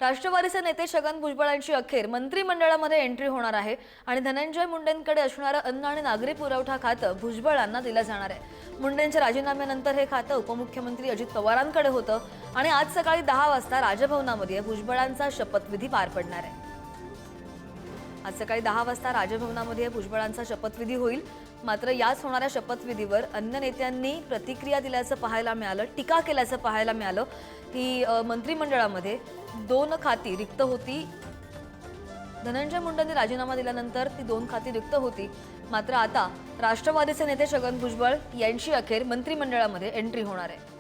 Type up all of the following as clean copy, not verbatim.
राष्ट्रवादीचे नेते छगन भुजबळांची अखेर मंत्रिमंडळामध्ये एंट्री होणार आहे आणि धनंजय मुंडेंकडे असणारं अन्न आणि नागरी पुरवठा खातं भुजबळांना दिलं जाणार आहे। मुंडेंच्या राजीनाम्यानंतर हे खातं उपमुख्यमंत्री अजित पवारांकडे होतं आणि आज सकाळी 10 वाजता राजभवनामध्ये भुजबळांचा शपथविधी पार पडणार आहे। आज सकाळी 10 वाजता राजभवनामध्ये भुजबळांचा शपथविधी होईल। मात्र याच होणाऱ्या शपथविधीवर अन्य नेत्यांनी प्रतिक्रिया दिल्याचं पाहायला मिळालं, टीका केल्याचं पाहायला मिळालं की मंत्रिमंडळामध्ये 2 खाती रिक्त होती। धनंजय मुंडेंनी राजीनामा दिल्यानंतर ती 2 खाती रिक्त होती। मात्र आता राष्ट्रवादीचे नेते छगन भुजबळ यांची अखेर मंत्रिमंडळामध्ये एंट्री होणार आहे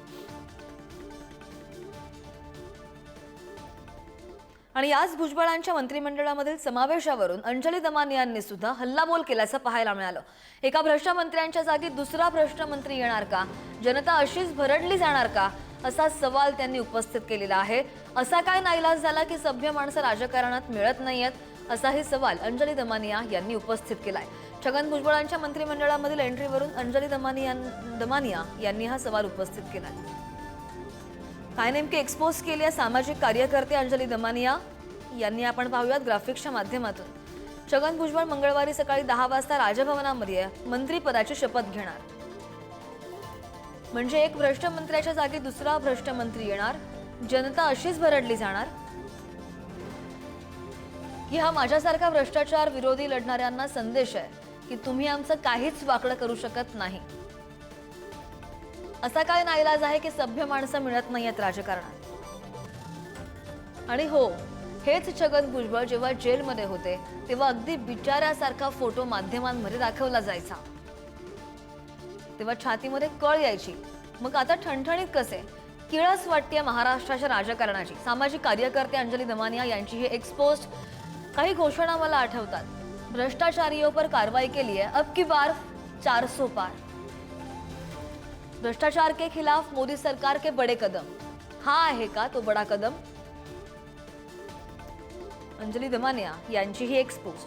आणि याच भुजबळांच्या मंत्रिमंडळामधील समावेशावरून अंजली दमानी यांनी सुद्धा हल्लाबोल केल्याचं पाहायला मिळालं। एका भ्रष्ट मंत्र्यांच्या जागी दुसरा भ्रष्ट मंत्री येणार का? जनता अशीच भरडली जाणार का? असा सवाल त्यांनी उपस्थित केलेला आहे। असा काय नाईलाज झाला की सभ्य माणसं राजकारणात मिळत नाहीयेत? असाही सवाल अंजली दमानिया यांनी उपस्थित केलाय। छगन भुजबळांच्या मंत्रिमंडळामधील एंट्रीवरून अंजली दमानिया यांनी हा सवाल उपस्थित केलाय। काय नेमके एक्सपोज केले सामाजिक कार्यकर्ते अंजली दमानिया यांनी आपण पाहूयात ग्राफिक्सच्या माध्यमातून। छगन भुजबळ मंगळवारी सकाळी 10 वाजता राजभवनामध्ये मंत्रिपदाची शपथ घेणार। म्हणजे एक भ्रष्ट मंत्र्याच्या जागी दुसरा भ्रष्ट मंत्री येणार, जनता अशीच भरडली जाणार। की हा माझ्यासारखा भ्रष्टाचार विरोधी लढणाऱ्यांना संदेश आहे की तुम्ही आमचं काहीच वाकडं करू शकत नाही। असा काय नाईलाज आहे की सभ्य माणसं मिळत नाहीयेत राजकारणात? आणि हो, हेच छगन भुजबळ जेव्हा जेलमध्ये होते तेव्हा अगदी बिचाऱ्यासारखा फोटो माध्यमांमध्ये दाखवला जायचा, तेव्हा छातीमध्ये कळ यायची। मग आता ठणठणीत कसे? किळस वाटते महाराष्ट्राच्या राजकारणाची। सामाजिक कार्यकर्ते अंजली दमानिया यांची ही एक्सपोज काही घोषणा मला आठवतात। भ्रष्टाचारियों पर कार्रवाई के लिए अब की बार 400 पार। भ्रष्टाचार के खिलाफ मोदी सरकार के बड़े कदम। हा आहे का तो बड़ा कदम? अंजली दमानिया यांची ही एक्सपोज।